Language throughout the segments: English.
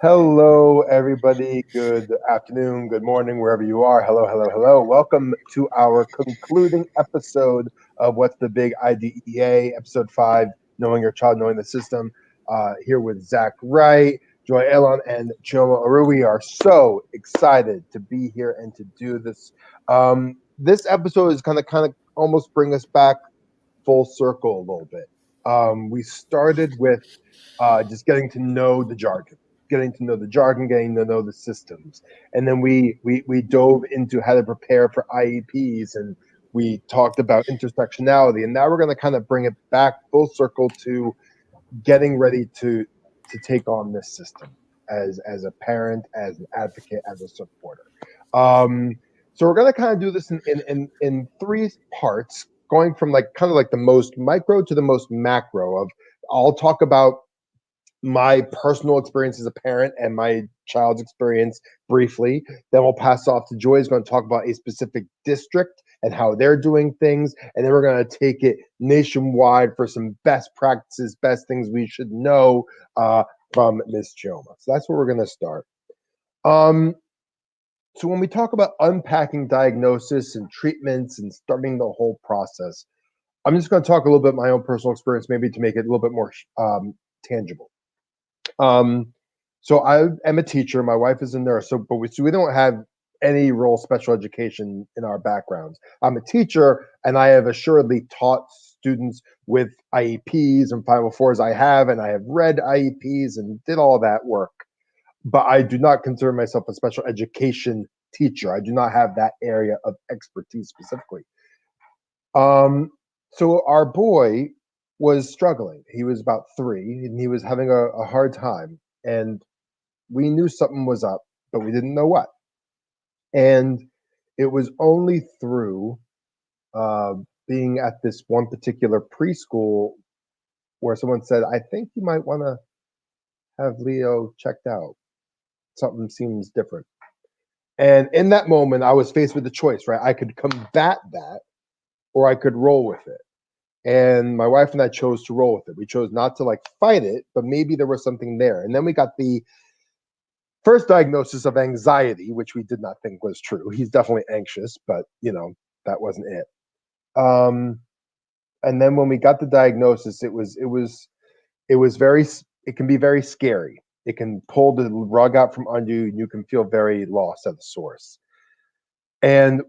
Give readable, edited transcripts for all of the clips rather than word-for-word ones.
Hello, everybody. Good afternoon, good morning, wherever you are. Hello, hello, hello. Welcome to our concluding episode of What's the Big IDEA, episode 5, Knowing Your Child, Knowing the System. Here with Zach Wright, Joy Elon, and Chioma Aru. We are so excited to be here and to do this. This episode is kind of almost bring us back full circle a little bit. We started with just getting to know the jargon, getting to know the systems, and then we dove into how to prepare for IEPs, and we talked about intersectionality, and now we're going to kind of bring it back full circle to getting ready to take on this system as a parent, as an advocate, as a supporter. Um, so we're going to kind of do this in three parts, going from like kind of like the most micro to the most macro. Of I'll talk about my personal experience as a parent and my child's experience briefly. Then we'll pass off to Joy, who's going to talk about a specific district and how they're doing things. And then we're going to take it nationwide for some best practices, best things we should know from Ms. Chioma. So that's where we're going to start. Um, so when we talk about unpacking diagnosis and treatments and starting the whole process, I'm just going to talk a little bit my own personal experience, maybe to make it a little bit more tangible. Um, so I am a teacher. My wife is a nurse, so we don't have any real special education in our backgrounds. I'm a teacher, and I have assuredly taught students with IEPs and 504s. And I have read IEPs and did all that work. But I do not consider myself a special education teacher. I do not have that area of expertise specifically. Um, so our boy was struggling. He was about 3, and he was having a hard time. And we knew something was up, but we didn't know what. And it was only through uh, being at this one particular preschool where someone said, "I think you might want to have Leo checked out. Something seems different." And in that moment, I was faced with a choice, right? I could combat that or I could roll with it. And my wife and I chose to roll with it. We chose not to like fight it, but maybe there was something there. And then we got the first diagnosis of anxiety, which we did not think was true. He's definitely anxious, but that wasn't it. Um, and then when we got the diagnosis, it was very, it can be very scary. It can pull the rug out from under you, and you can feel very lost at the source. And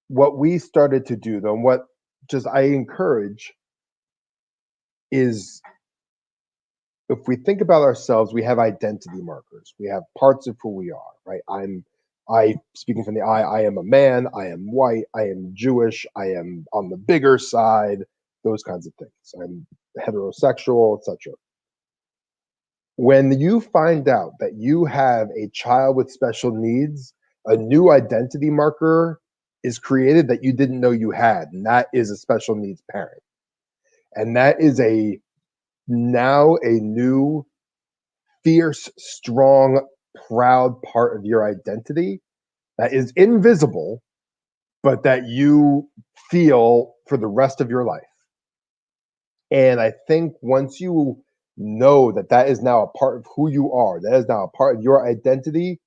what we started to do, though, and what just I encourage is, if we think about ourselves, we have identity markers. We have parts of who we are, right? I speaking from the I am a man, I am white, I am Jewish, I am on the bigger side, those kinds of things. I'm heterosexual, etc. When you find out that you have a child with special needs, a new identity marker is created that you didn't know you had, and that is a special needs parent. And that is now a new, fierce, strong, proud part of your identity that is invisible, but that you feel for the rest of your life. And I think once you know that that is now a part of who you are, that is now a part of your identity,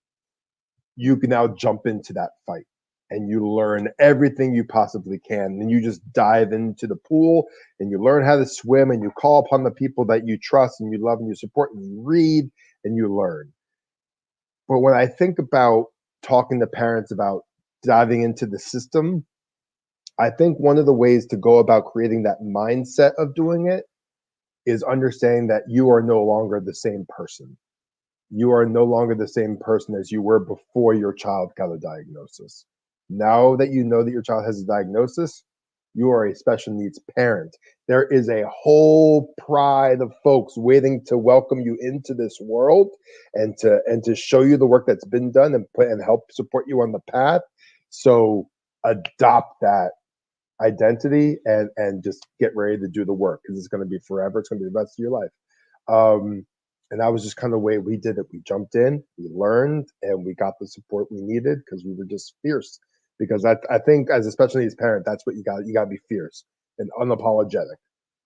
you can now jump into that fight and you learn everything you possibly can. And you just dive into the pool and you learn how to swim and you call upon the people that you trust and you love and you support and you read and you learn. But when I think about talking to parents about diving into the system, I think one of the ways to go about creating that mindset of doing it is understanding that you are no longer the same person. You are no longer the same person as you were before your child got a diagnosis. Now that you know that your child has a diagnosis, you are a special needs parent. There is a whole pride of folks waiting to welcome you into this world and to show you the work that's been done and help support you on the path. So adopt that identity and just get ready to do the work, because it's going to be forever. It's going to be the rest of your life. And that was just kind of the way we did it. We jumped in, we learned, and we got the support we needed because we were just fierce. Because I think as a special needs parent, that's what you got. You got to be fierce and unapologetic,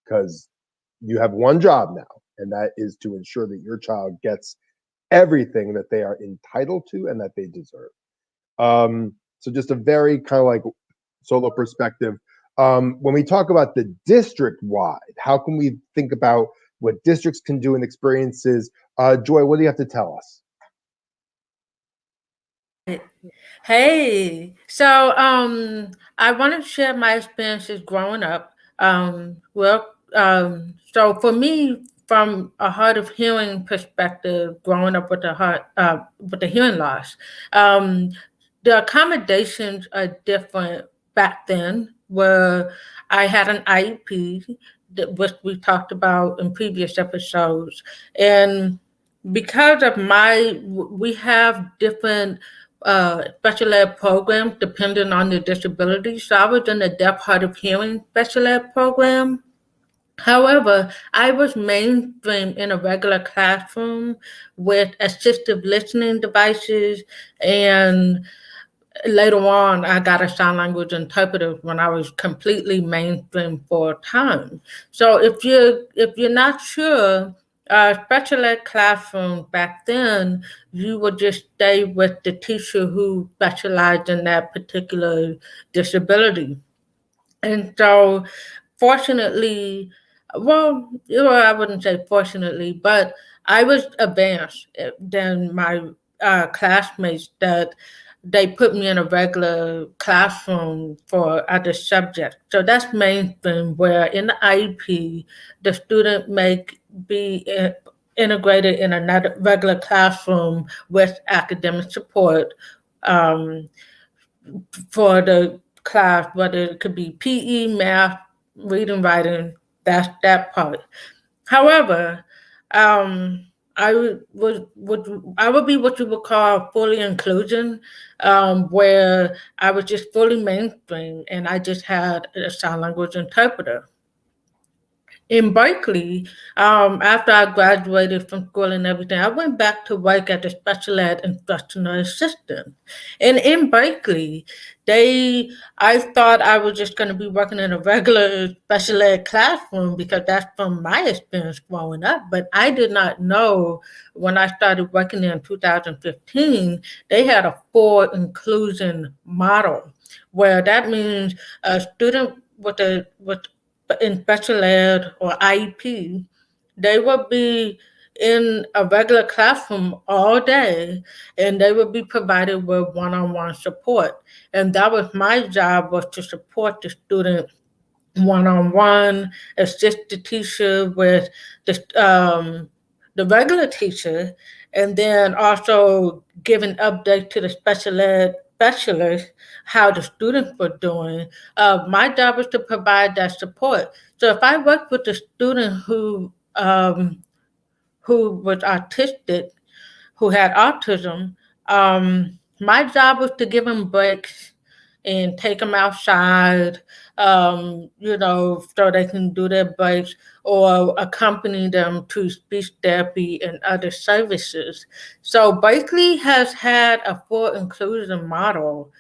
because you have one job now, and that is to ensure that your child gets everything that they are entitled to and that they deserve. So just a very kind of like solo perspective. When we talk about the district wide, how can we think about what districts can do and experiences? Joy, what do you have to tell us? Hey, so I want to share my experiences growing up. So for me, from a hard of hearing perspective, growing up with a heart with a hearing loss, um, the accommodations are different back then. Where I had an IEP, that which we talked about in previous episodes, and because of we have different special ed programs depending on the disability. So I was in a deaf hard of hearing special ed program. However, I was mainstream in a regular classroom with assistive listening devices, and later on I got a sign language interpreter when I was completely mainstream for a time. So if you're not sure, special ed classroom back then, you would just stay with the teacher who specialized in that particular disability. And so, fortunately, well, I wouldn't say fortunately, but I was advanced than my classmates that they put me in a regular classroom for other subjects. So that's mainstream, where in the IEP, the student may be integrated in another regular classroom with academic support. Um, for the class, whether it could be PE, math, reading, writing, that's that part. However, um, I would be what you would call fully inclusion, where I was just fully mainstream and I just had a sign language interpreter in Berkeley, after I graduated from school and everything, I went back to work as a special ed instructional assistant. And in Berkeley, I thought I was just going to be working in a regular special ed classroom because that's from my experience growing up. But I did not know when I started working there in 2015, they had a full inclusion model, where that means a student with in special ed or IEP, they would be in a regular classroom all day and they would be provided with one-on-one support. And that was my job, was to support the student one-on-one, assist the teacher with the regular teacher, and then also give an update to the special ed specialist how the students were doing. My job was to provide that support. So if I worked with a student who was autistic, who had autism, my job was to give them breaks and take them outside, so they can do their breaks, or accompany them to speech therapy and other services. So Berkeley has had a full inclusion model.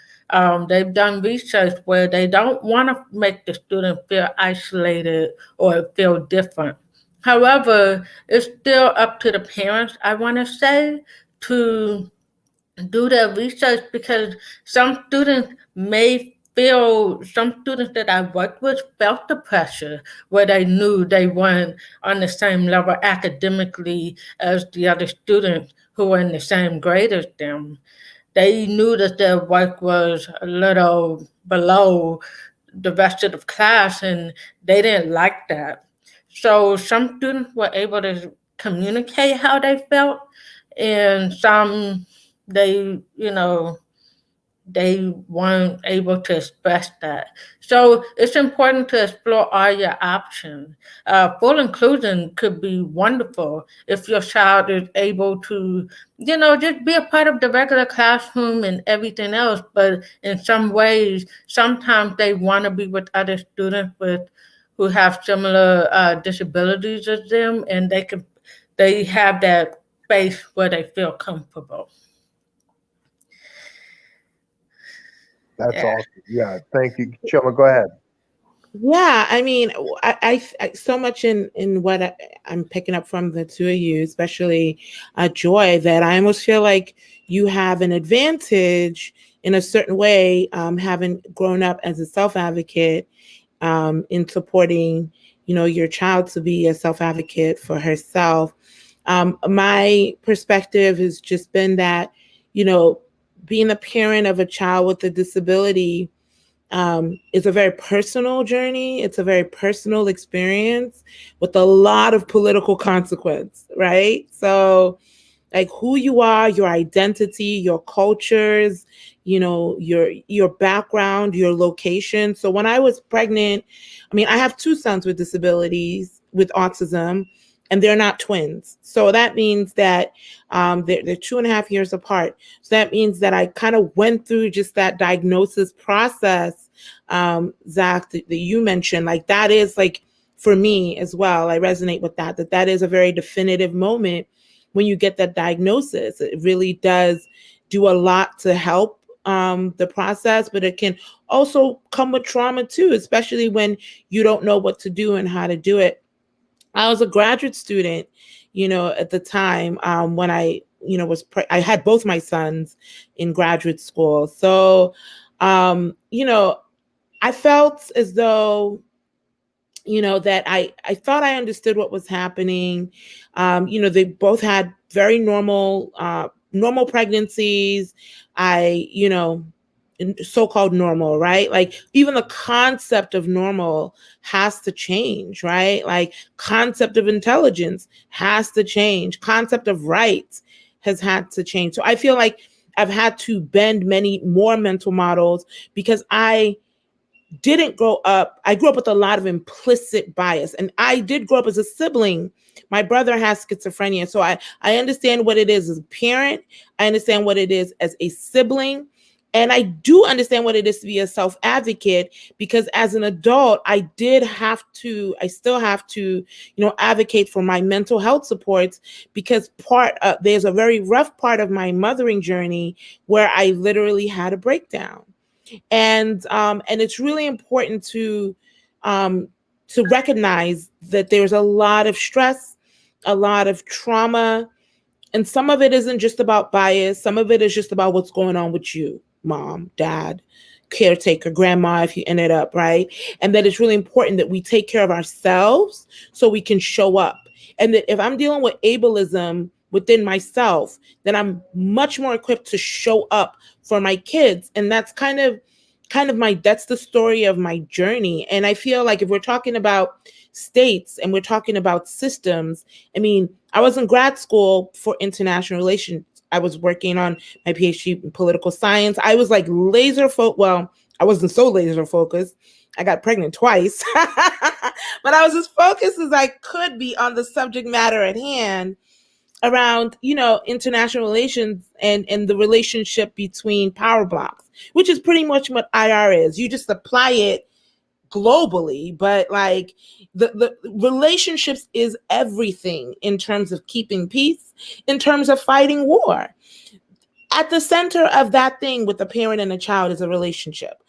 They've done research where they don't want to make the student feel isolated or feel different. However, it's still up to the parents, I want to say, to do their research, because some students that I worked with felt the pressure, where they knew they weren't on the same level academically as the other students who were in the same grade as them. They knew that their work was a little below the rest of the class, and they didn't like that. So some students were able to communicate how they felt, and some, they, they weren't able to express that. So it's important to explore all your options. Full inclusion could be wonderful if your child is able to, just be a part of the regular classroom and everything else. But in some ways, sometimes they want to be with other students who have similar disabilities as them, and they have that space where they feel comfortable. That's Yeah. awesome. Yeah, thank you. Chioma, go ahead. Yeah, I mean, I so much in what I'm picking up from the two of you, especially Joy, that I almost feel like you have an advantage in a certain way, having grown up as a self advocate, in supporting, your child to be a self advocate for herself. My perspective has just been that, you know, being a parent of a child with a disability, it's a very personal journey. It's a very personal experience with a lot of political consequence, right? So, like who you are, your identity, your cultures, your background, your location. So when I was pregnant, I mean, I have two sons with disabilities with autism, and they're not twins. So that means that they're 2.5 years apart. So that means that I kind of went through just that diagnosis process, Zach, that you mentioned. Like that is like for me as well. I resonate with that is a very definitive moment when you get that diagnosis. It really does do a lot to help the process, but it can also come with trauma too, especially when you don't know what to do and how to do it. I was a graduate student, at the time, when I had both my sons in graduate school. So, I felt as though, that I thought I understood what was happening. They both had very normal pregnancies. I, so-called normal, right? Like even the concept of normal has to change, right? Like concept of intelligence has to change. Concept of rights has had to change. So I feel like I've had to bend many more mental models because I grew up with a lot of implicit bias. And I did grow up as a sibling. My brother has schizophrenia. So I understand what it is as a parent. I understand what it is as a sibling. And I do understand what it is to be a self advocate because as an adult, I still have to, advocate for my mental health supports because there's a very rough part of my mothering journey where I literally had a breakdown. And it's really important um, to recognize that there's a lot of stress, a lot of trauma, and some of it isn't just about bias. Some of it is just about what's going on with you, mom, dad, caretaker, grandma, if you ended up right. And that it's really important that we take care of ourselves so we can show up. And that if I'm dealing with ableism within myself, then I'm much more equipped to show up for my kids. And that's that's the story of my journey. And I feel like if we're talking about states and we're talking about systems, I mean, I was in grad school for international relations. I was working on my PhD in political science. I was like well, I wasn't so laser focused. I got pregnant twice, but I was as focused as I could be on the subject matter at hand around, international relations and the relationship between power blocks, which is pretty much what IR is. You just apply it globally, but like the relationships is everything in terms of keeping peace, in terms of fighting war. At the center of that thing with the parent and the child is a relationship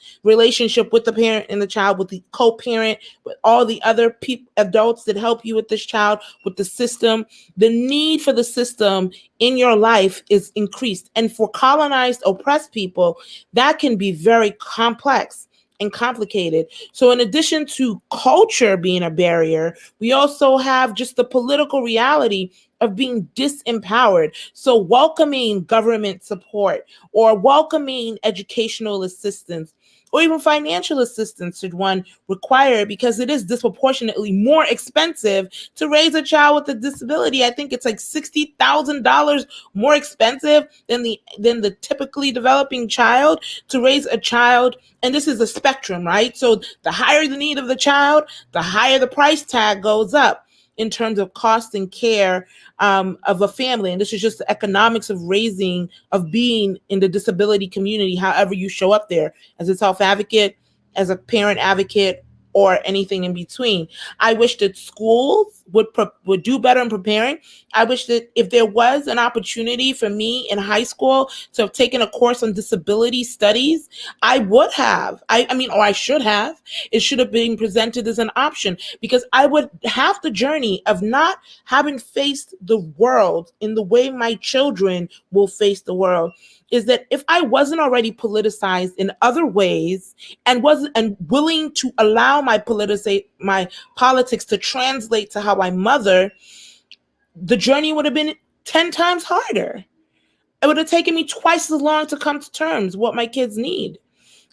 with the parent and the child, with the co-parent, with all the other adults that help you with this child, with the system. The need for the system in your life is increased, and for colonized, oppressed people, that can be very complex and complicated. So in addition to culture being a barrier, we also have just the political reality of being disempowered. So welcoming government support or welcoming educational assistance or even financial assistance should one require, because it is disproportionately more expensive to raise a child with a disability. I think it's like $60,000 more expensive than the typically developing child to raise a child. And this is a spectrum, right? So the higher the need of the child, the higher the price tag goes up in terms of cost and care of a family. And this is just the economics of being in the disability community, however you show up there, as a self advocate, as a parent advocate, or anything in between. I wish that schools would do better in preparing. I wish that if there was an opportunity for me in high school to have taken a course on disability studies, I would have. I mean, or I should have. It should have been presented as an option, because I would have the journey of not having faced the world in the way my children will face the world. Is that if I wasn't already politicized in other ways and willing to allow my politics to translate to how I mother, the journey would have been 10 times harder. It would have taken me twice as long to come to terms with what my kids need.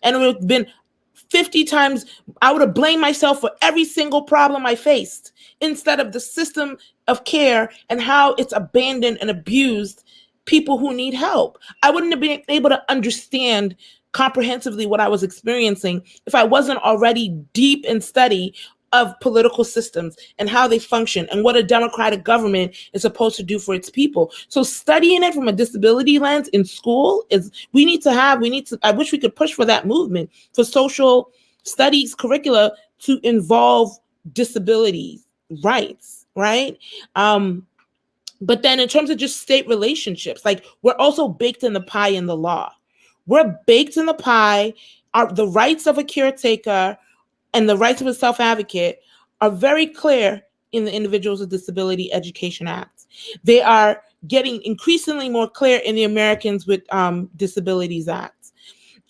And it would have been 50 times, I would have blamed myself for every single problem I faced, instead of the system of care and how it's abandoned and abused people who need help. I wouldn't have been able to understand comprehensively what I was experiencing if I wasn't already deep in study of political systems and how they function and what a democratic government is supposed to do for its people. So studying it from a disability lens in school is, I wish we could push for that movement for social studies curricula to involve disability rights, right? But then in terms of just state relationships, like, we're also baked in the pie in the law. We're baked in the pie. The rights of a caretaker and the rights of a self-advocate are very clear in the Individuals with Disability Education Act. They are getting increasingly more clear in the Americans with Disabilities Act.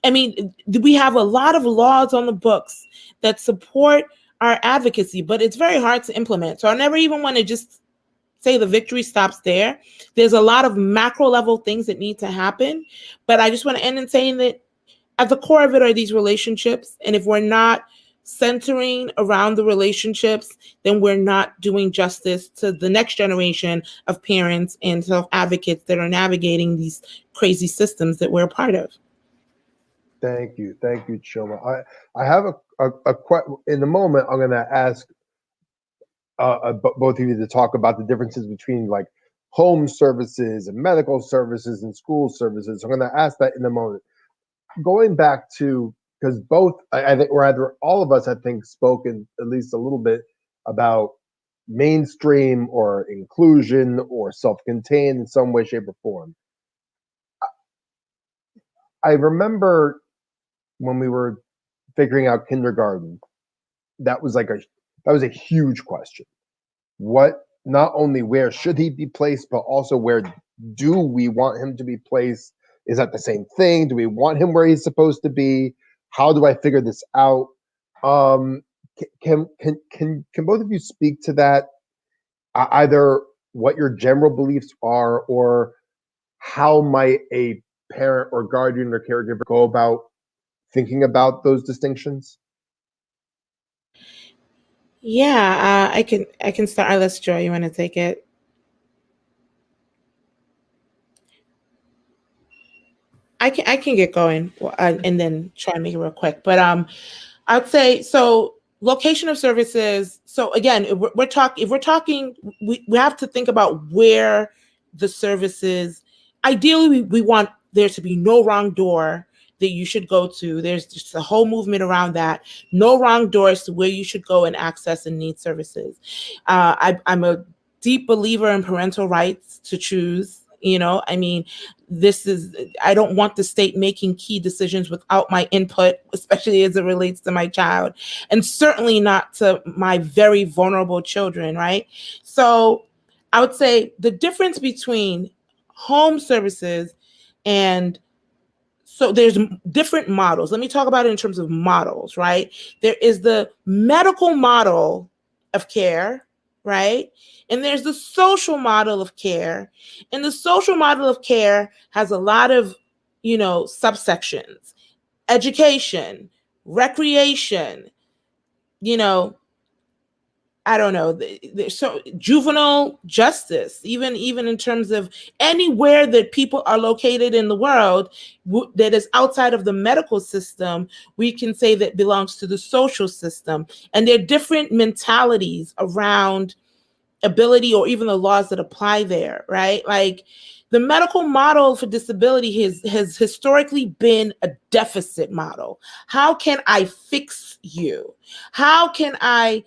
I mean, we have a lot of laws on the books that support our advocacy, but it's very hard to implement. So I never even want to just say the victory stops there. There's a lot of macro level things that need to happen, but I just want to end in saying that at the core of it are these relationships. And if we're not centering around the relationships, then we're not doing justice to the next generation of parents and self-advocates that are navigating these crazy systems that we're a part of. Thank you, Chioma. I have a question. In a moment, I'm going to ask both of you to talk about the differences between like home services and medical services and school services. I'm going to ask that in a moment. Going back to, because both, I think, or either all of us, I think, spoken at least a little bit about mainstream or inclusion or self-contained in some way, shape, or form. I remember when we were figuring out kindergarten, that was a huge question. What, not only where should he be placed, but also where do we want him to be placed? Is that the same thing? Do we want him where he's supposed to be? How do I figure this out? Can both of you speak to that? Either what your general beliefs are, or how might a parent or guardian or caregiver go about thinking about those distinctions? Yeah, I can start. Unless Joy, you want to take it? I can get going and then try and make it real quick. But I'd say, so location of services. So again, if we're talking, we have to think about where the services. Ideally, we want there to be no wrong door that you should go to. There's just a whole movement around that. No wrong doors to where you should go and access and need services. I'm a deep believer in parental rights to choose. I mean, I don't want the state making key decisions without my input, especially as it relates to my child, and certainly not to my very vulnerable children, right? So I would say the difference between home services and, so there's different models. Let me talk about it in terms of models, right? There is the medical model of care, right? And there's the social model of care. And the social model of care has a lot of, subsections: education, recreation, I don't know, so juvenile justice, even in terms of anywhere that people are located in the world that is outside of the medical system, we can say that belongs to the social system. And there are different mentalities around ability or even the laws that apply there, right? Like, the medical model for disability has historically been a deficit model. How can I fix you? How can I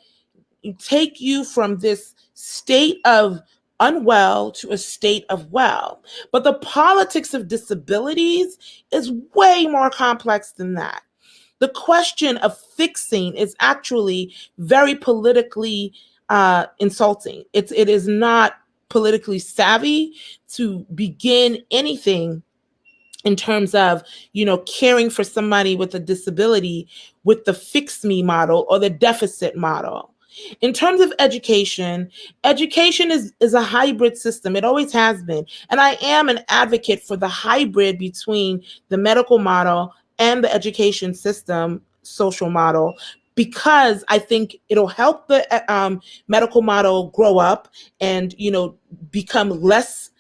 take you from this state of unwell to a state of well. But the politics of disabilities is way more complex than that. The question of fixing is actually very politically insulting. It is not politically savvy to begin anything in terms of, caring for somebody with a disability with the fix me model or the deficit model. In terms of education is a hybrid system. It always has been. And I am an advocate for the hybrid between the medical model and the education system social model, because I think it'll help the medical model grow up and, become less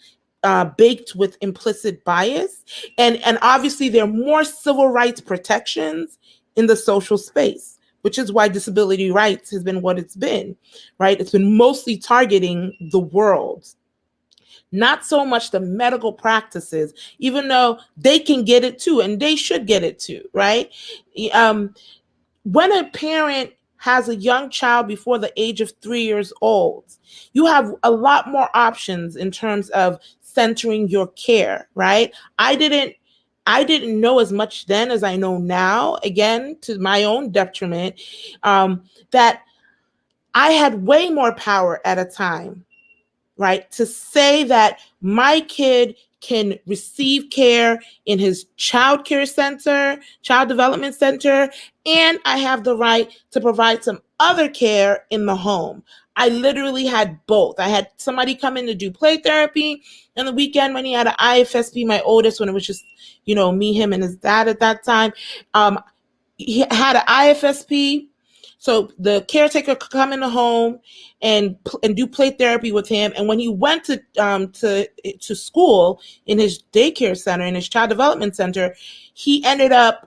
baked with implicit bias. And obviously there are more civil rights protections in the social space, which is why disability rights has been what it's been, right? It's been mostly targeting the world, not so much the medical practices, even though they can get it too, and they should get it too, right? When a parent has a young child before the age of 3 years old, you have a lot more options in terms of centering your care, right? I didn't know as much then as I know now, again, to my own detriment, that I had way more power at a time, right? To say that my kid can receive care in his child development center, and I have the right to provide some other care in the home. I literally had both. I had somebody come in to do play therapy on the weekend when he had an IFSP, my oldest, when it was just, me, him, and his dad at that time. He had an IFSP. So the caretaker could come in the home and do play therapy with him. And when he went to school in his daycare center, in his child development center, he ended up,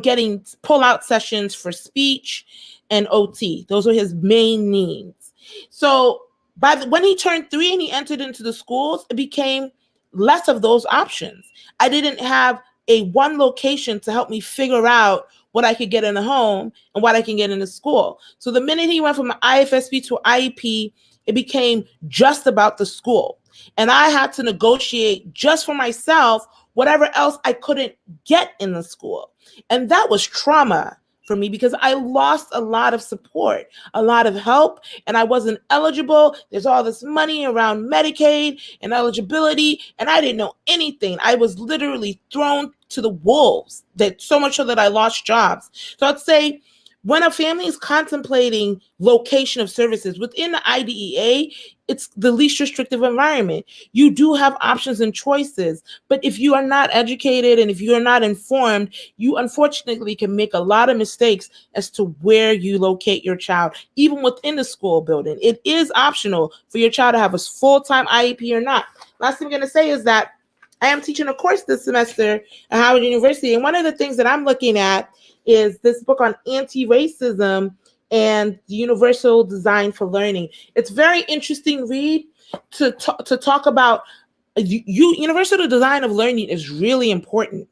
getting pull-out sessions for speech and OT. Those were his main needs. So when he turned 3 and he entered into the schools, it became less of those options. I didn't have a one location to help me figure out what I could get in the home and what I can get in the school. So the minute he went from an IFSP to IEP, it became just about the school. And I had to negotiate just for myself whatever else I couldn't get in the school. And that was trauma for me, because I lost a lot of support, a lot of help, and I wasn't eligible. There's all this money around Medicaid and eligibility, and I didn't know anything. I was literally thrown to the wolves, that so much so that I lost jobs. So I'd say when a family is contemplating location of services within the IDEA, it's the least restrictive environment. You do have options and choices, but if you are not educated and if you are not informed, you unfortunately can make a lot of mistakes as to where you locate your child, even within the school building. It is optional for your child to have a full-time IEP or not. Last thing I'm going to say is that I am teaching a course this semester at Howard University, and one of the things that I'm looking at is this book on anti-racism and the universal design for learning. It's very interesting read to talk about universal design of learning is really important,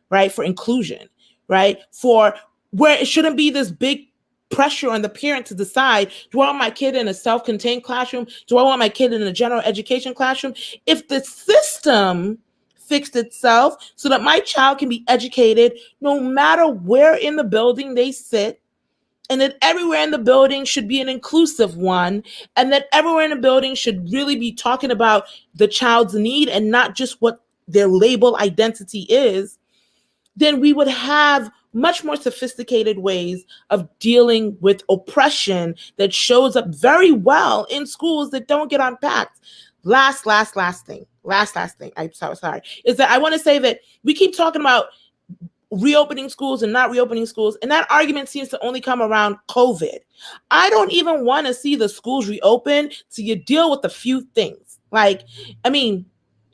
right? For inclusion, right? For where it shouldn't be this big pressure on the parent to decide, do I want my kid in a self-contained classroom? Do I want my kid in a general education classroom? If the system fixed itself so that my child can be educated no matter where in the building they sit, and that everywhere in the building should be an inclusive one, and that everywhere in the building should really be talking about the child's need and not just what their label identity is, then we would have much more sophisticated ways of dealing with oppression that shows up very well in schools that don't get unpacked. Last thing, I'm so sorry, is that I want to say that we keep talking about reopening schools and not reopening schools, and that argument seems to only come around COVID. I don't even want to see the schools reopen till you deal with a few things. Let me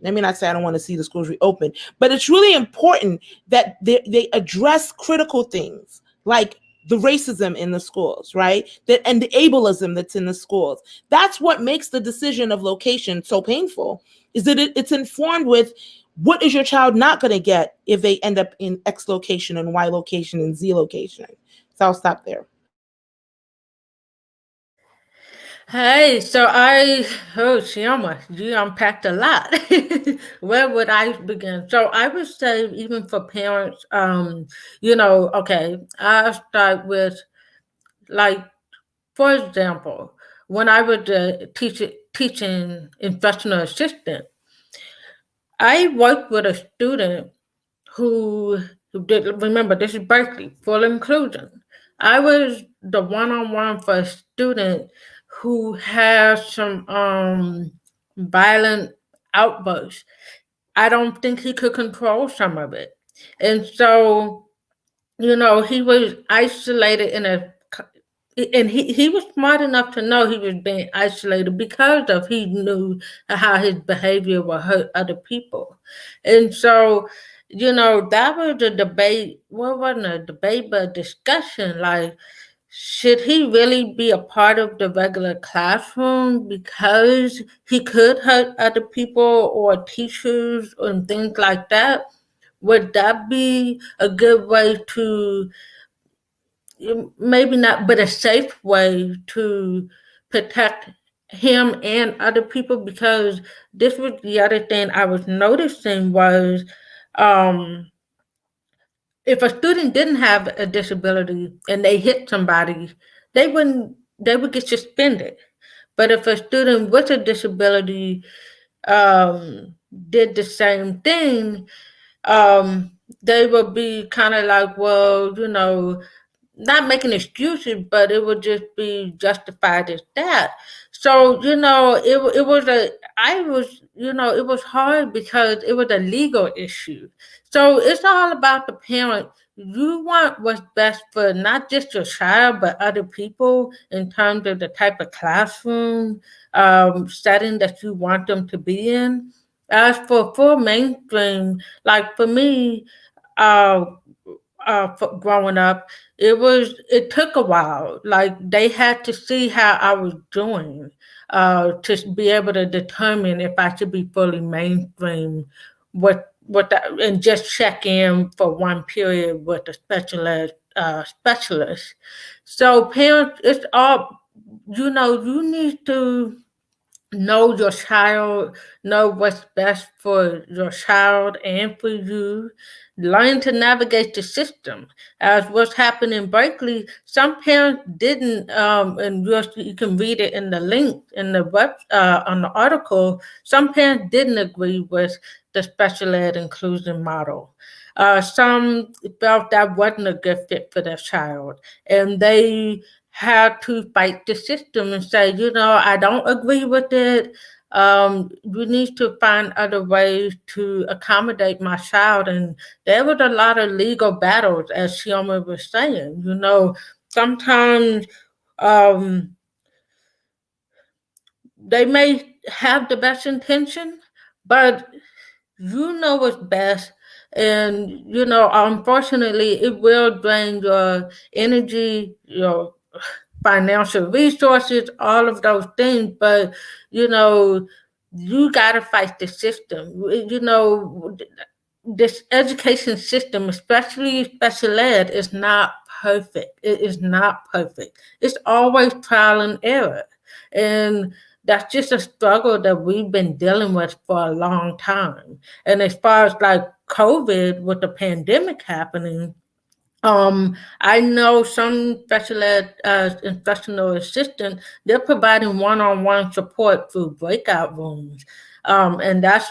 not say I don't want to see the schools reopen, but it's really important that they address critical things like the racism in the schools, right? And the ableism that's in the schools. That's what makes the decision of location so painful, is that it's informed with what is your child not going to get if they end up in X location and Y location and Z location. So I'll stop there. Hey, Chioma, you unpacked a lot. Where would I begin? So I would say, even for parents, okay, I'll start with, like, for example, when I was teaching instructional assistant, I worked with a student who did, remember, this is Berkeley, full inclusion. I was the one-on-one for a student who has some violent outbursts. I don't think he could control some of it. And so, he was isolated and he was smart enough to know he was being isolated because of he knew how his behavior would hurt other people. And so, that was a debate. Well, wasn't a debate, but a discussion. Like, should he really be a part of the regular classroom because he could hurt other people or teachers and things like that? Would that be a good way to, maybe not, but a safe way to protect him and other people? Because this was the other thing I was noticing was, um, if a student didn't have a disability and they hit somebody, they would get suspended. But if a student with a disability did the same thing, they would be kind of like, well, not making excuses, but it would just be justified as that. So, it was it was hard because it was a legal issue. So it's all about the parent. You want what's best for not just your child, but other people in terms of the type of classroom setting that you want them to be in. As for full mainstream, like for me, uh, for growing up, it took a while. Like, they had to see how I was doing to be able to determine if I should be fully mainstream, what that, and just check in for one period with a specialist. So parents, it's all, you need to know your child, know what's best for your child and for you. Learn to navigate the system. As what's happened in Berkeley, some parents didn't, and you can read it in the link in the web on the article. Some parents didn't agree with the special ed inclusion model. Some felt that wasn't a good fit for their child, and they had to fight the system and say, I don't agree with it. We need to find other ways to accommodate my child. And there was a lot of legal battles, as Chioma was saying. Sometimes they may have the best intention, but you know what's best. And, unfortunately, it will drain your energy, your financial resources, all of those things. But, you know, you got to fight the system. This education system, especially special ed, is not perfect. It is not perfect. It's always trial and error. And that's just a struggle that we've been dealing with for a long time. And as far as like COVID with the pandemic happening, I know some special ed instructional assistant, they're providing one-on-one support through breakout rooms. And that's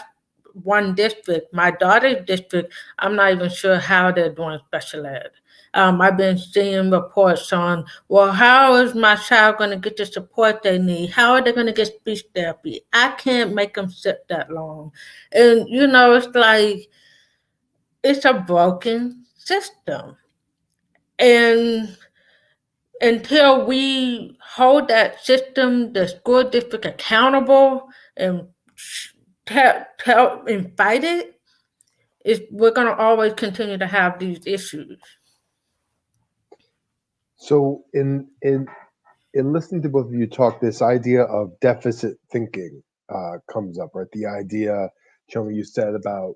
one district. My daughter's district, I'm not even sure how they're doing special ed. I've been seeing reports on, well, how is my child going to get the support they need? How are they going to get speech therapy? I can't make them sit that long. And, it's like, it's a broken system. And until we hold that system, the school district, accountable and tell and fight it, we're going to always continue to have these issues. So in listening to both of you talk, this idea of deficit thinking comes up, right? The idea, Chioma, you said about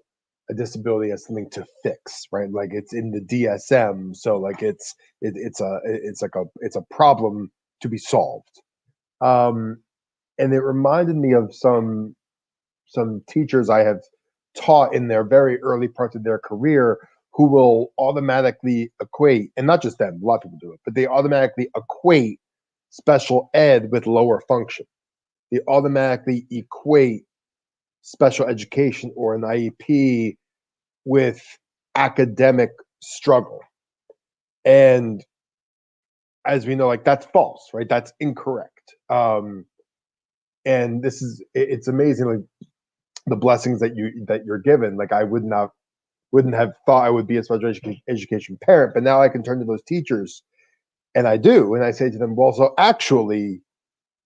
a disability as something to fix, right? Like it's in the DSM, so like it's a problem to be solved. And it reminded me of some teachers I have taught in their very early parts of their career who will automatically equate, and not just them, a lot of people do it, but they automatically equate special ed with lower function. They automatically equate special education or an IEP with academic struggle. And as we know, like, that's false, right? That's incorrect. And it's amazing, like, the blessings that you're given. Like, I wouldn't have thought I would be a special education parent, but now I can turn to those teachers, and I do, and I say to them, well, so actually,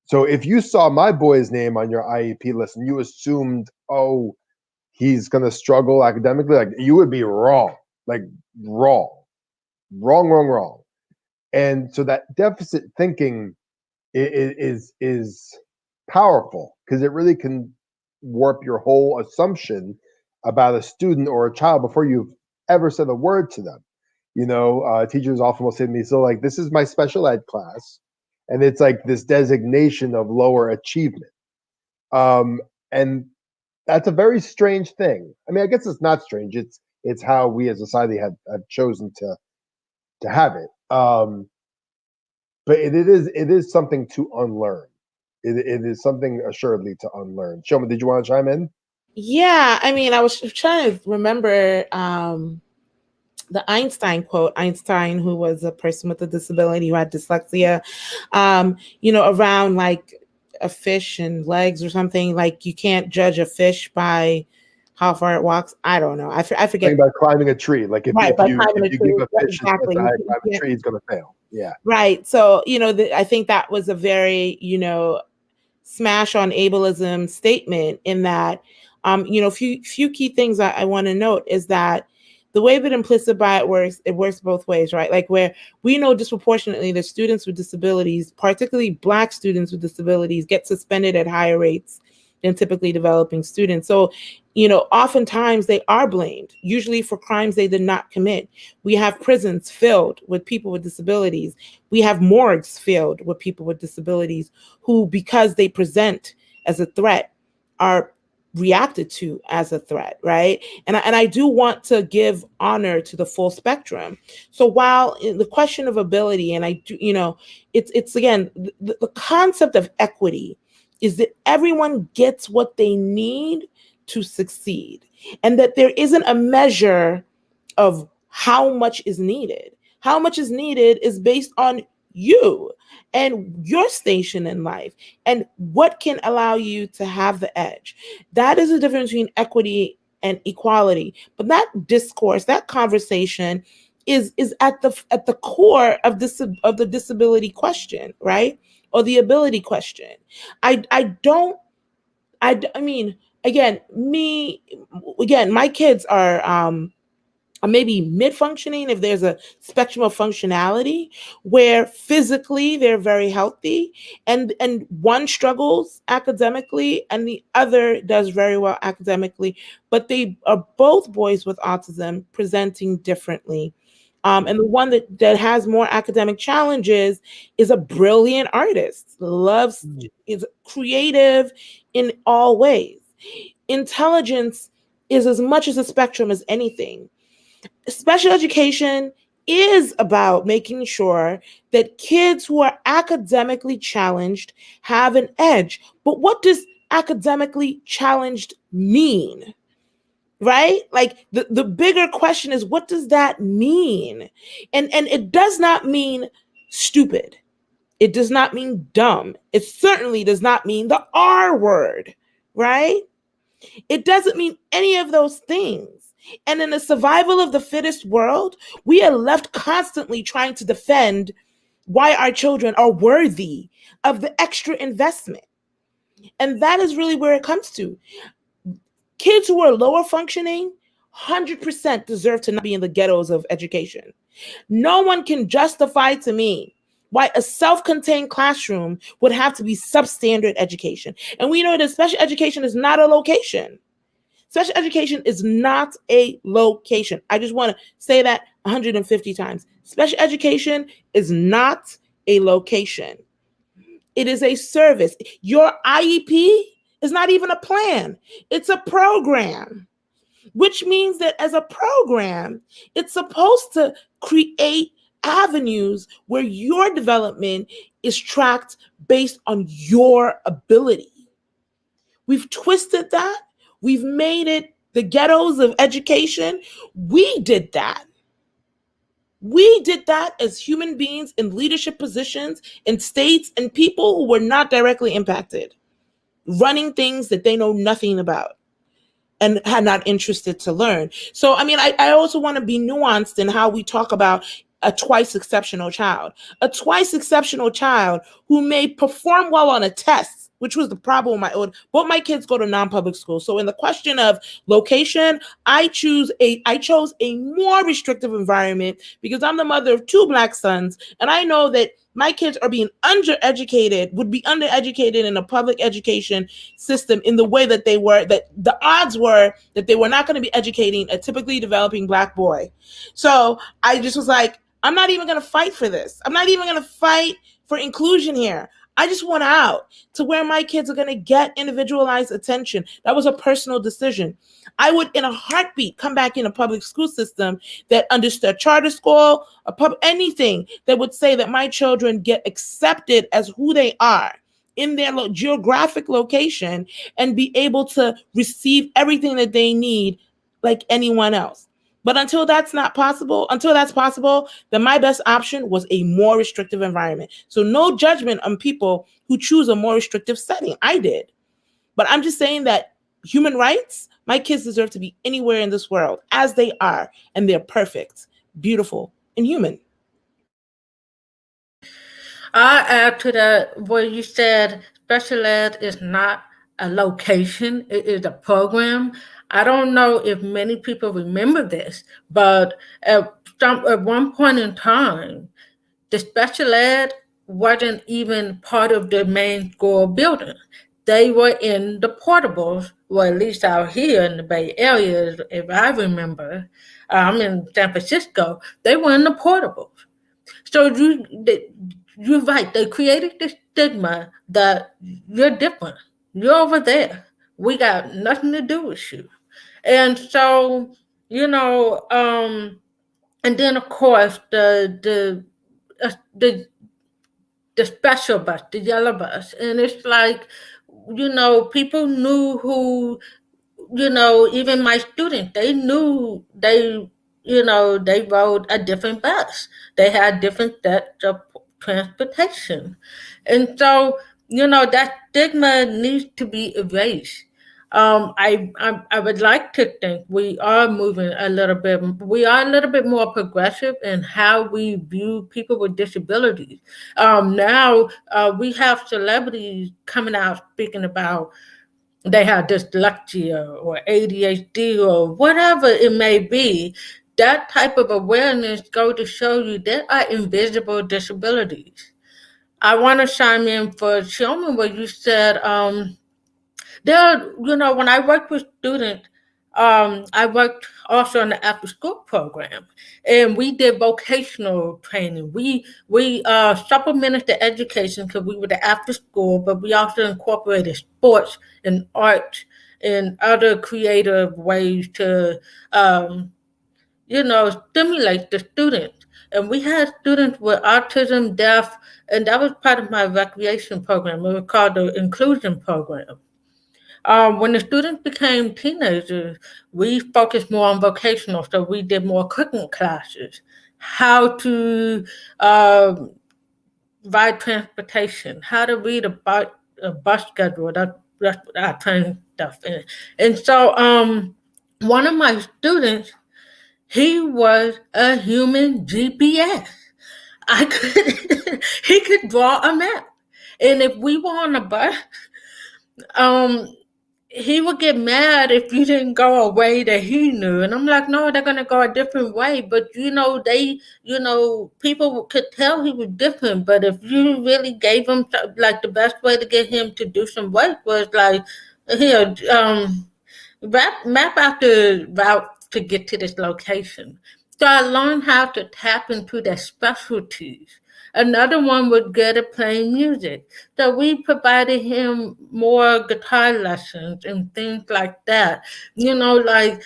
so if you saw my boy's name on your IEP list and you assumed, oh, he's going to struggle academically, like, you would be wrong, like, wrong. And so that deficit thinking is powerful, because it really can warp your whole assumption about a student or a child before you've ever said a word to them. Teachers often will say to me, so, like, this is my special ed class, and it's like this designation of lower achievement. And that's a very strange thing. I mean, I guess it's not strange. It's how we as a society have chosen to have it. But it is something to unlearn. It is something assuredly to unlearn. Shouma, did you want to chime in? Yeah, I mean, I was trying to remember the Einstein quote. Einstein, who was a person with a disability who had dyslexia, around like a fish and legs or something. Like, you can't judge a fish by how far it walks. I don't know. I forget. By climbing a tree. Like, if you give a fish exactly. a climb a tree, it's going to fail. Yeah. Right. So, I think that was a very, smash on ableism statement, in that, few key things I want to note is that the way that implicit bias works, it works both ways, right? Like, where we know disproportionately that students with disabilities, particularly Black students with disabilities, get suspended at higher rates than typically developing students. So, oftentimes they are blamed, usually for crimes they did not commit. We have prisons filled with people with disabilities. We have morgues filled with people with disabilities who, because they present as a threat, are reacted to as a threat, right? And I do want to give honor to the full spectrum. So while the question of ability, and I do, it's again, the concept of equity is that everyone gets what they need to succeed, and that there isn't a measure of how much is needed. How much is needed is based on you and your station in life and what can allow you to have the edge. That is the difference between equity and equality. But that discourse, that conversation is at the core of the disability question, right? Or the ability question. I mean, my kids are maybe mid-functioning if there's a spectrum of functionality, where physically they're very healthy and one struggles academically and the other does very well academically, but they are both boys with autism presenting differently. And the one that has more academic challenges is a brilliant artist, is creative in all ways. Intelligence is as much as a spectrum as anything. Special education is about making sure that kids who are academically challenged have an edge. But what does academically challenged mean? Right? Like, the bigger question is, what does that mean? And it does not mean stupid. It does not mean dumb. It certainly does not mean the R word, right? It doesn't mean any of those things. And in the survival of the fittest world, we are left constantly trying to defend why our children are worthy of the extra investment. And that is really where it comes to. Kids who are lower functioning, 100% deserve to not be in the ghettos of education. No one can justify to me why a self-contained classroom would have to be substandard education. And we know that special education is not a location. Special education is not a location. I just want to say that 150 times. Special education is not a location. It is a service. Your IEP is not even a plan. It's a program, which means that as a program, it's supposed to create avenues where your development is tracked based on your ability. We've twisted that. We've made it the ghettos of education. We did that. We did that as human beings in leadership positions in states and people who were not directly impacted, running things that they know nothing about and had not interested to learn. So, I mean, I also want to be nuanced in how we talk about a twice exceptional child. A twice exceptional child who may perform well on a test, which was the problem with both my kids go to non-public school. So in the question of location, I chose a more restrictive environment because I'm the mother of 2 Black sons, and I know that my kids are being would be undereducated in a public education system in the way that they were, that the odds were that they were not going to be educating a typically developing Black boy. So I just was like, I'm not even going to fight for this. I'm not even going to fight for inclusion here. I just want out to where my kids are going to get individualized attention. That was a personal decision. I would, in a heartbeat, come back in a public school system that understood charter school, anything that would say that my children get accepted as who they are in their geographic location and be able to receive everything that they need like anyone else. But until that's possible, then my best option was a more restrictive environment. So no judgment on people who choose a more restrictive setting. I did. But I'm just saying that human rights, my kids deserve to be anywhere in this world as they are, and they're perfect, beautiful, and human. I add to that what you said, special ed is not a location, it is a program. I don't know if many people remember this, but at one point in time, the special ed wasn't even part of the main school building. They were in the portables, or at least out here in the Bay Area, if I remember. I'm in San Francisco. They were in the portables. So you're right. They created this stigma that you're different. You're over there. We got nothing to do with you. And so, and then of course the special bus, the yellow bus, and it's like, people knew who, even my students, they knew they rode a different bus. They had different sets of transportation. And so, that stigma needs to be erased. I would like to think we are moving a little bit. We are a little bit more progressive in how we view people with disabilities. Now we have celebrities coming out speaking about they have dyslexia or ADHD or whatever it may be. That type of awareness goes to show you there are invisible disabilities. I want to chime in for Chioma where you said when I worked with students, I worked also in the after school program, and we did vocational training. We supplemented the education because we were the after school, but we also incorporated sports and art and other creative ways to stimulate the students. And we had students with autism, deaf, and that was part of my recreation program. It was called the inclusion program. When the students became teenagers, we focused more on vocational. So we did more cooking classes, how to ride transportation, how to read a bus schedule. That's what I trained stuff in. And so one of my students, he was a human GPS. He could draw a map. And if we were on a bus, he would get mad if you didn't go a way that he knew. And I'm like, no, they're going to go a different way. But, people could tell he was different. But if you really gave him, like, the best way to get him to do some work was, like, here, map out the route to get to this location. So I learned how to tap into their specialties. Another one was good at playing music. So we provided him more guitar lessons and things like that. Like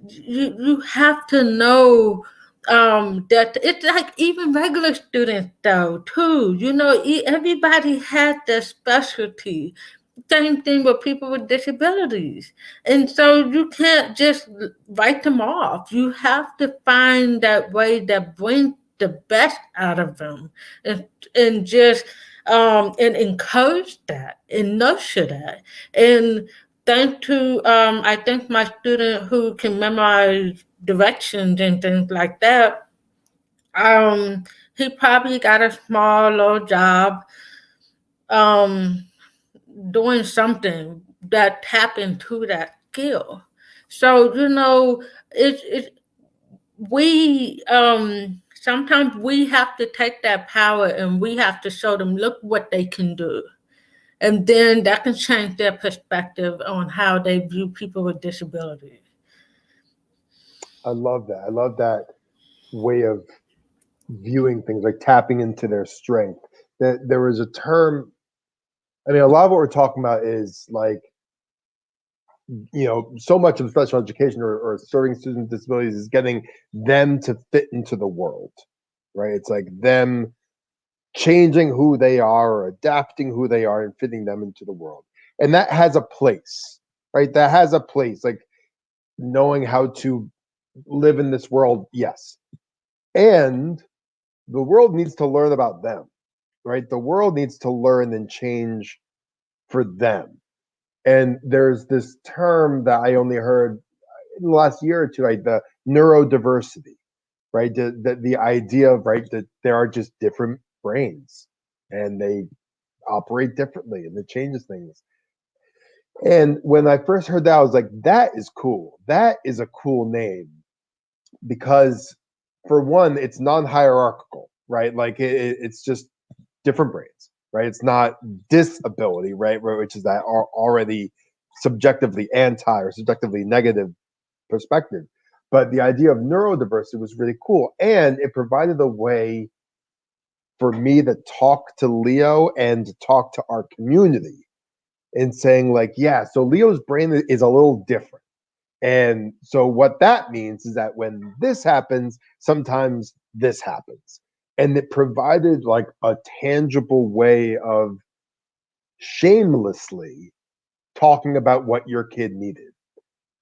you have to know that it's like even regular students though too. Everybody has their specialty. Same thing with people with disabilities. And so you can't just write them off. You have to find that way that brings the best out of them, and just and encourage that and nurture that. And thanks to I think my student who can memorize directions and things like that, um he probably got a small little job um doing something that tap into that skill. So it we sometimes we have to take that power and we have to show them, look what they can do, and then that can change their perspective on how they view people with disabilities. I love that. I love that way of viewing things, like tapping into their strength. That there was a term. I mean, a lot of what we're talking about is like, so much of special education or serving students with disabilities is getting them to fit into the world, right? It's like them changing who they are or adapting who they are and fitting them into the world. And that has a place, right? That has a place, like knowing how to live in this world, yes. And the world needs to learn about them, right? The world needs to learn and change for them. And there's this term that I only heard in the last year or two, right? The neurodiversity, right? The idea of, right, that there are just different brains and they operate differently and it changes things. And when I first heard that, I was like, that is cool. That is a cool name because, for one, it's non-hierarchical, right? Like it's just different brains, right? It's not disability, right? Which is that already subjectively anti or subjectively negative perspective. But the idea of neurodiversity was really cool, and it provided a way for me to talk to Leo and to talk to our community and saying, like, yeah, so Leo's brain is a little different. And so what that means is that when this happens, sometimes this happens. And it provided like a tangible way of shamelessly talking about what your kid needed.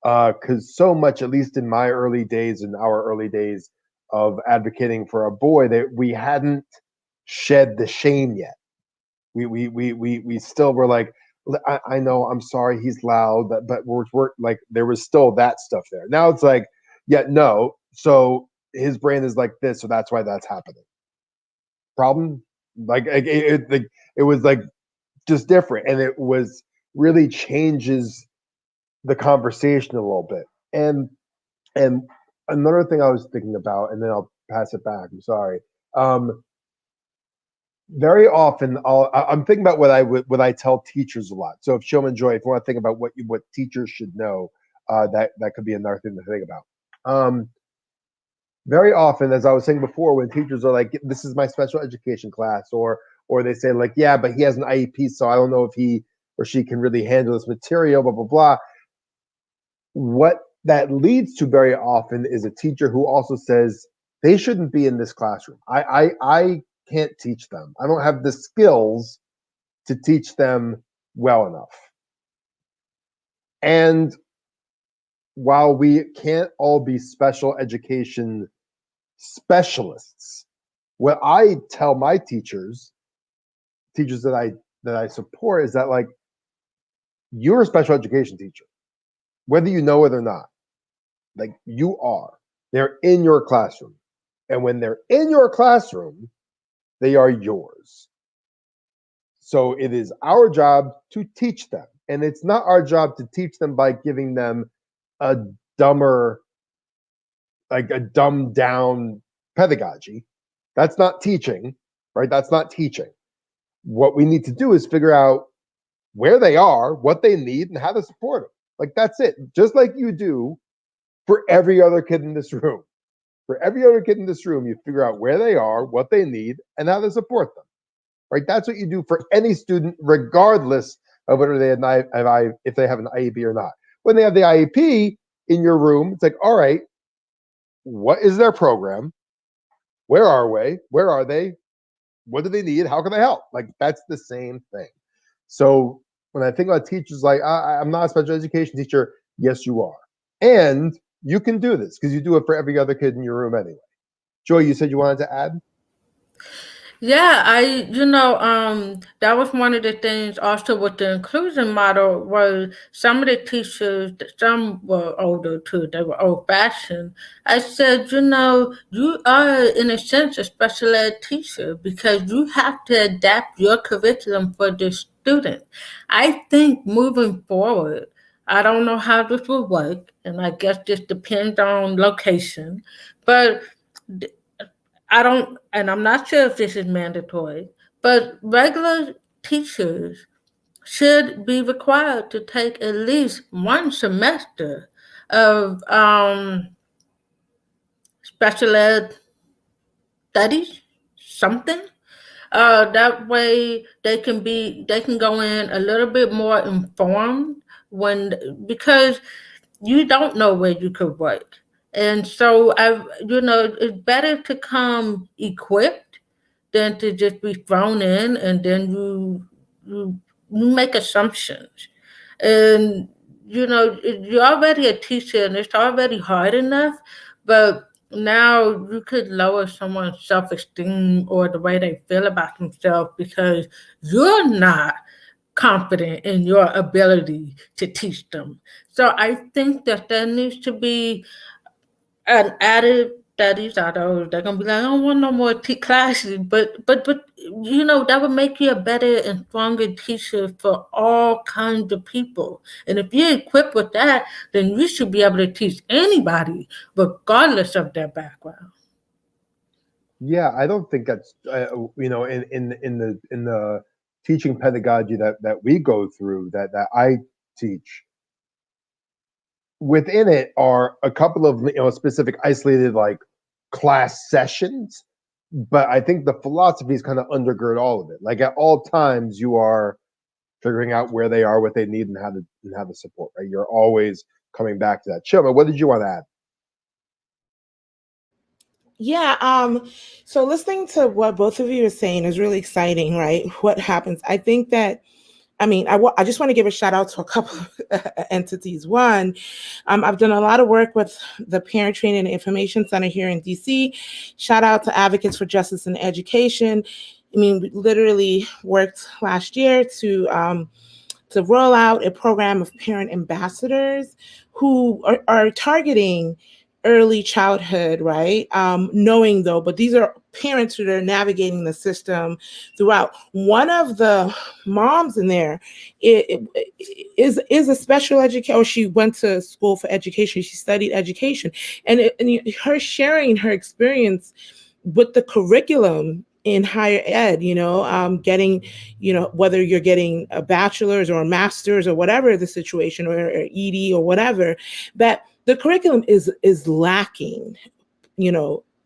Because so much, at least in my early days, in our early days of advocating for a boy, that we hadn't shed the shame yet. We still were like, I know, I'm sorry, he's loud, but we're like, there was still that stuff there. Now it's like, yeah, no, so his brain is like this, so that's why that's happening. Problem? Like it was like just different, and it was really changes the conversation a little bit. And another thing I was thinking about, and then I'll pass it back. I'm sorry. Very often I'm thinking about what I tell teachers a lot. So if Show and Joy, if you want to think about what teachers should know, that could be another thing to think about. Very often, as I was saying before, when teachers are like, "This is my special education class," or they say like, "Yeah, but he has an IEP, so I don't know if he or she can really handle this material," blah blah blah. What that leads to very often is a teacher who also says they shouldn't be in this classroom. I can't teach them. I don't have the skills to teach them well enough. And while we can't all be special education specialists, what I tell my teachers that I support, is that, like, you're a special education teacher, whether you know it or not. Like, you are. They're in your classroom. And when they're in your classroom, they are yours. So it is our job to teach them. And it's not our job to teach them by giving them a dumber, like a dumbed down pedagogy. That's not teaching, right? That's not teaching. What we need to do is figure out where they are, what they need, and how to support them. Like, that's it. Just like you do for every other kid in this room, For every other kid in this room, you figure out where they are, what they need, and how to support them. Right? That's what you do for any student, regardless of whether they if they have an IEP or not. When they have the IEP in your room, it's like, all right, what is their program? Where are we? Where are they? What do they need? How can I help? Like, that's the same thing. So when I think about teachers, like, I'm not a special education teacher. Yes, you are. And you can do this because you do it for every other kid in your room anyway. Joy, you said you wanted to add? Yeah, that was one of the things also with the inclusion model was some of the teachers, some were older too, they were old fashioned. I said, you are in a sense a special ed teacher because you have to adapt your curriculum for the student. I think moving forward, I don't know how this will work, and I guess this depends on location, but I don't, and I'm not sure if this is mandatory, but regular teachers should be required to take at least one semester of special ed studies, something. That way they can go in a little bit more informed when because you don't know where you could work. And so it's better to come equipped than to just be thrown in and then you, you make assumptions. And you're already a teacher and it's already hard enough, but now you could lower someone's self-esteem or the way they feel about themselves because you're not confident in your ability to teach them. So I think that there needs to be an added studies. Although they're gonna be like, I don't want no more classes, but that would make you a better and stronger teacher for all kinds of people. And if you're equipped with that, then you should be able to teach anybody, regardless of their background. Yeah, I don't think that's in the teaching pedagogy that we go through that I teach. Within it are a couple of specific isolated like class sessions, but I think the philosophies kind of undergird all of it. Like at all times, you are figuring out where they are, what they need, and how to support. Right, you're always coming back to that. Chioma, what did you want to add? Yeah, so listening to what both of you are saying is really exciting, right? What happens? I think that, I just want to give a shout out to a couple of entities. One, I've done a lot of work with the Parent Training and Information Center here in DC. Shout out to Advocates for Justice and Education. We literally worked last year to roll out a program of parent ambassadors who are targeting early childhood, right? Knowing though, but these are parents who are navigating the system throughout. One of the moms in there is a special educator, or she went to school for education. She studied education, and her sharing her experience with the curriculum in higher ed, getting, whether you're getting a bachelor's or a master's or whatever the situation, or ED or whatever, that the curriculum is lacking,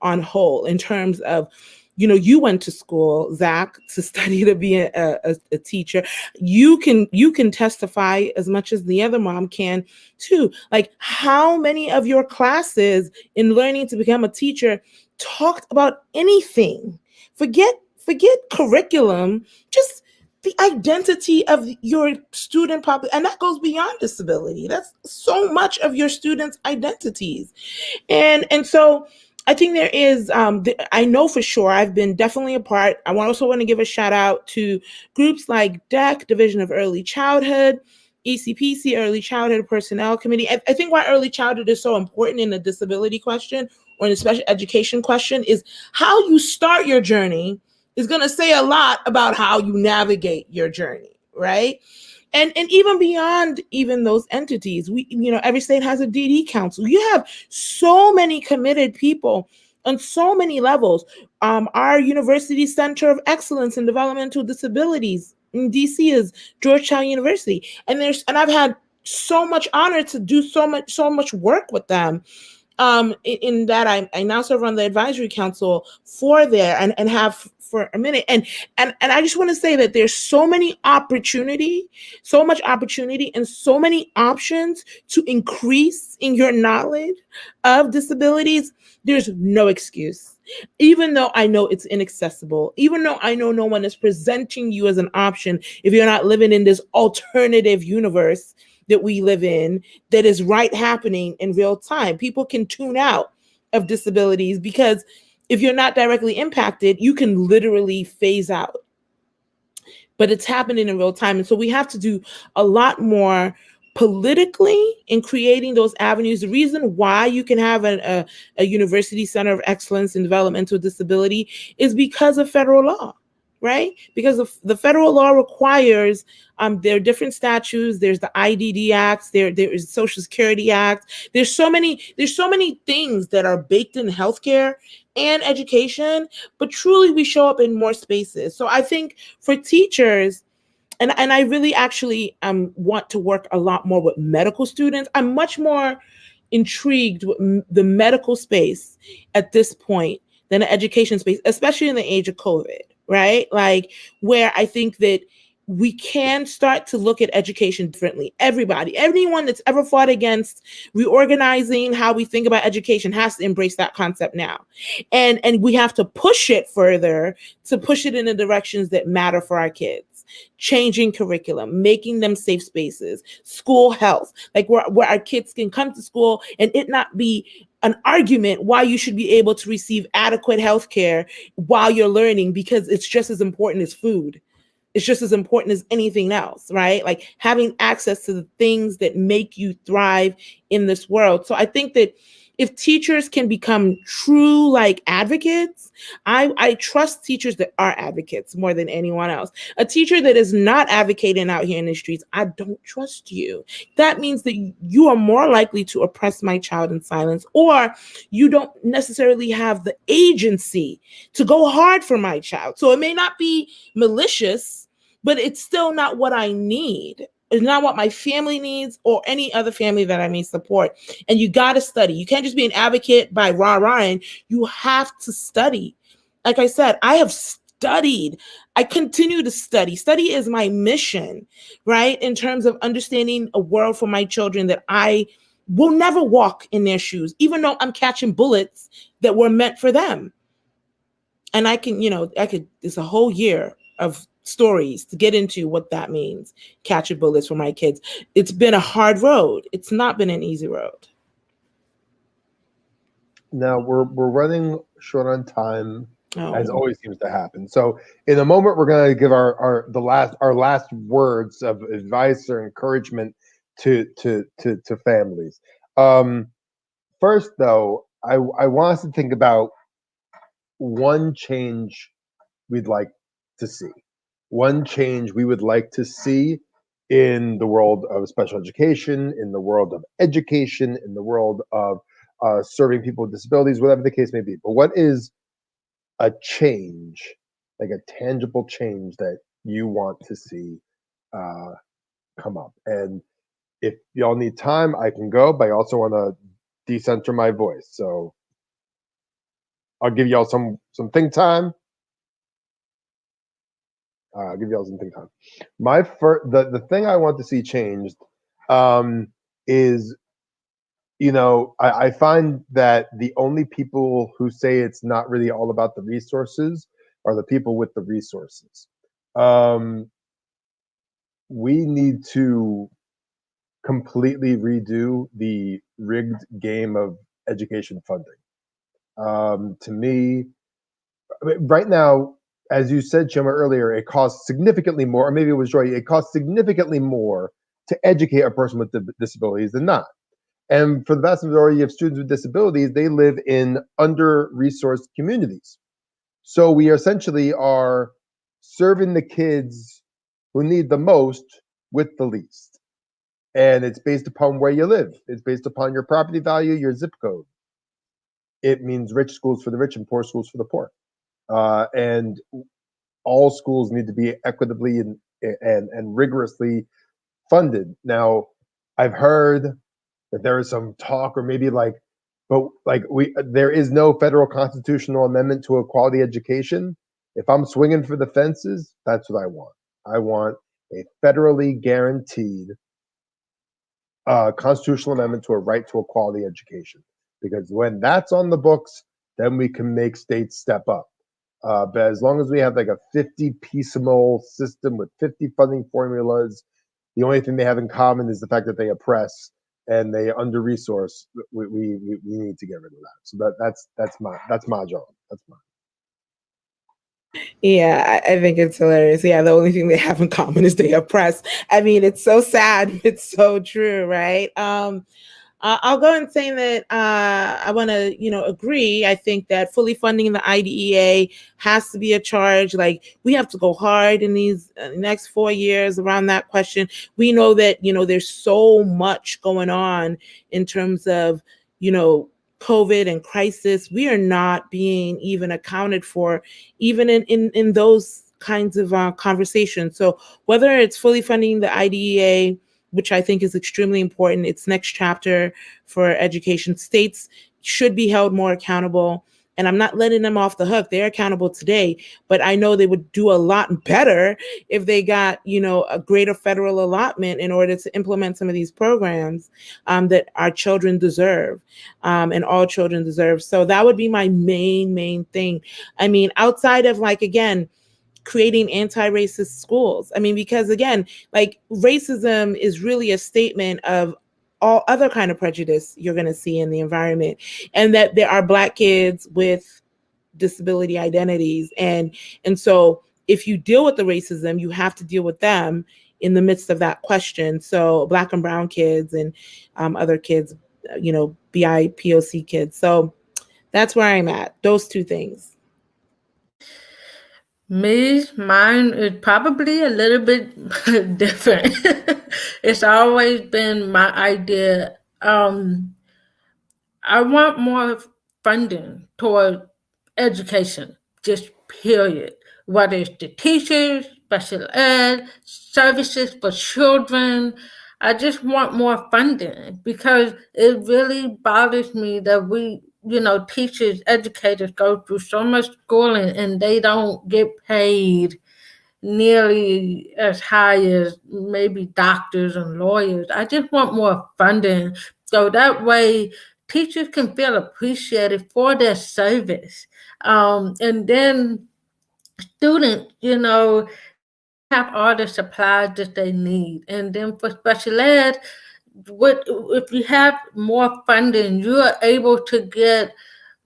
on whole, in terms of, you went to school, Zach, to study to be a teacher. You can testify as much as the other mom can too. Like, how many of your classes in learning to become a teacher talked about anything? Forget curriculum, just the identity of your student population. And that goes beyond disability. That's so much of your students' identities. And so I think there is, I know for sure, I've been definitely a part. I also want to give a shout out to groups like DEC, Division of Early Childhood, ECPC, Early Childhood Personnel Committee. I think why early childhood is so important in a disability question or in a special education question is how you start your journey is going to say a lot about how you navigate your journey, right? And even beyond even those entities, every state has a DD council. You have so many committed people on so many levels. Our University Center of Excellence in Developmental Disabilities in DC is Georgetown University, and I've had so much honor to do so much work with them. In that I now serve on the advisory council for there and have for a minute. And I just want to say that there's so much opportunity and so many options to increase in your knowledge of disabilities. There's no excuse. Even though I know it's inaccessible, even though I know no one is presenting you as an option, if you're not living in this alternative universe that we live in, that is happening in real time. People can tune out of disabilities because if you're not directly impacted, you can literally phase out. But it's happening in real time. And so we have to do a lot more politically in creating those avenues. The reason why you can have a university center of excellence in developmental disability is because of federal law, right? Because the federal law requires, there are different statutes. There's the IDD Act, there is Social Security Act. There's so many things that are baked in healthcare and education, but truly we show up in more spaces. So I think for teachers, and I really actually want to work a lot more with medical students. I'm much more intrigued with the medical space at this point than the education space, especially in the age of COVID, right? Like where I think that we can start to look at education differently. Anyone that's ever fought against reorganizing how we think about education has to embrace that concept now. And we have to push it further, to push it in the directions that matter for our kids. Changing curriculum, making them safe spaces, school health, like where our kids can come to school and it not be an argument why you should be able to receive adequate health care while you're learning, because it's just as important as food. It's just as important as anything else, right? Like having access to the things that make you thrive in this world. So I think that if teachers can become true like advocates, I trust teachers that are advocates more than anyone else. A teacher that is not advocating out here in the streets, I don't trust you. That means that you are more likely to oppress my child in silence, or you don't necessarily have the agency to go hard for my child. So it may not be malicious, but it's still not what I need. It's not what my family needs or any other family that I may support. And you got to study. You can't just be an advocate by rah-rahing. You have to study. Like I said, I have studied. I continue to study. Study is my mission, right? In terms of understanding a world for my children that I will never walk in their shoes, even though I'm catching bullets that were meant for them. And it's a whole year of stories to get into what that means, catching bullets for my kids. It's been a hard road. It's not been an easy road. Now we're running short on time, as always seems to happen. So in a moment, we're going to give our last words of advice or encouragement to families. First, though, I want us to think about one change we'd like to see. One change we would like to see in the world of special education, in the world of education, in the world of serving people with disabilities, whatever the case may be. But what is a change, like a tangible change that you want to see come up? And if y'all need time, I can go, but I also want to decenter my voice. So I'll give y'all some think time. I'll give y'all some think time. The thing I want to see changed is, I find that the only people who say it's not really all about the resources are the people with the resources. We need to completely redo the rigged game of education funding. To me, right now, as you said, Chioma, earlier, it costs significantly more, or maybe it was Joy, it costs significantly more to educate a person with disabilities than not. And for the vast majority of students with disabilities, they live in under-resourced communities. So we essentially are serving the kids who need the most with the least. And it's based upon where you live. It's based upon your property value, your zip code. It means rich schools for the rich and poor schools for the poor. And all schools need to be equitably and rigorously funded. Now, I've heard that there is some talk, or maybe like but like there is no federal constitutional amendment to a quality education. If I'm swinging for the fences, that's what I want. I want a federally guaranteed constitutional amendment to a right to a quality education. Because when that's on the books, then we can make states step up. But as long as we have like a 50 piecemeal system with 50 funding formulas, the only thing they have in common is the fact that they oppress and they under resource. We need to get rid of that. So that's my job. That's mine. Yeah, I think it's hilarious. Yeah, the only thing they have in common is they oppress. I mean, it's so sad. It's so true, right? I'll go and say that I want to, agree. I think that fully funding the IDEA has to be a charge. Like, we have to go hard in these next 4 years around that question. We know that, there's so much going on in terms of, COVID and crisis. We are not being even accounted for, even in those kinds of conversations. So whether it's fully funding the IDEA, which I think is extremely important, its next chapter for education, states should be held more accountable. And I'm not letting them off the hook. They're accountable today, but I know they would do a lot better if they got, a greater federal allotment in order to implement some of these programs that our children deserve, and all children deserve. So that would be my main thing. I mean, outside of again, creating anti-racist schools. I mean, because again, racism is really a statement of all other kind of prejudice you're going to see in the environment, and that there are Black kids with disability identities. And so if you deal with the racism, you have to deal with them in the midst of that question. So Black and brown kids and other kids, BIPOC kids. So that's where I'm at. Those two things. Mine is probably a little bit different. It's always been my idea. I want more funding toward education, just period. Whether it's the teachers, special ed, services for children, I just want more funding because it really bothers me that teachers, educators go through so much schooling and they don't get paid nearly as high as maybe doctors and lawyers. I just want more funding so that way teachers can feel appreciated for their service. And then students, have all the supplies that they need. And then for special ed, if you have more funding, you are able to get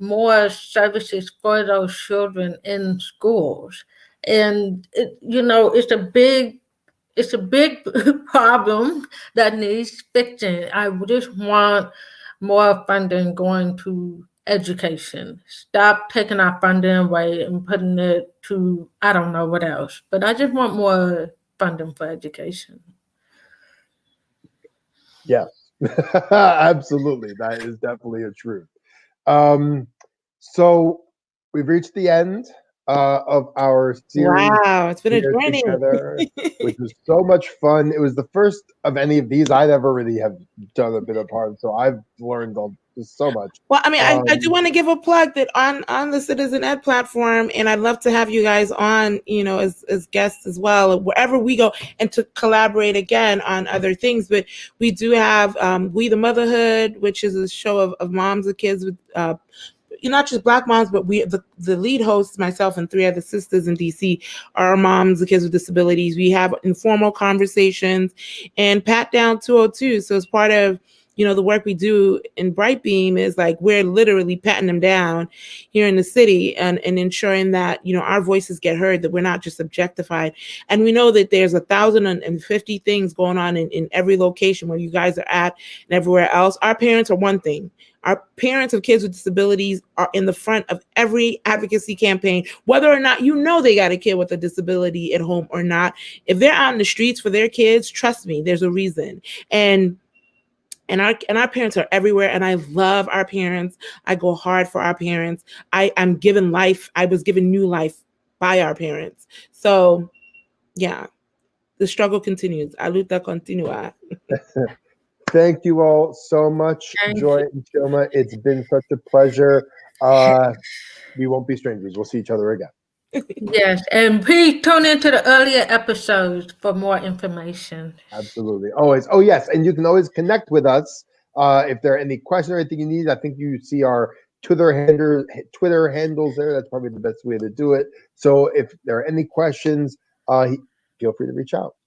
more services for those children in schools. And it's a big problem that needs fixing. I just want more funding going to education. Stop taking our funding away and putting it to I don't know what else. But I just want more funding for education. Yes, absolutely. That is definitely a truth. So we've reached the end of our series. Wow, it's been a journey together, which was so much fun. It was the first of any of these I'd ever really have done a bit of part, so I've learned so much. Well, I mean, I do want to give a plug that on the Citizen Ed platform, and I'd love to have you guys on, as guests as well, wherever we go, and to collaborate again on other things. But we do have We the Motherhood, which is a show of moms of kids with not just Black moms, but the lead hosts, myself and 3 other sisters in DC, are moms of kids with disabilities. We have informal conversations, and Pat Down 202. So as part of the work we do in Brightbeam is we're literally patting them down here in the city and ensuring that, our voices get heard, that we're not just objectified. And we know that there's 1,050 things going on in every location where you guys are at and everywhere else. Our parents are one thing. Our parents of kids with disabilities are in the front of every advocacy campaign, whether or not they got a kid with a disability at home or not. If they're out in the streets for their kids, trust me, there's a reason. And our parents are everywhere, and I love our parents. I go hard for our parents. I'm given life. I was given new life by our parents. So, yeah, the struggle continues. La lucha continúa. Thank you all so much, Thank Joy you. and Chioma. It's been such a pleasure. We won't be strangers. We'll see each other again. Yes, and please tune into the earlier episodes for more information. Absolutely. Always. Oh, yes. And you can always connect with us if there are any questions or anything you need. I think you see our Twitter handles there. That's probably the best way to do it. So if there are any questions, feel free to reach out.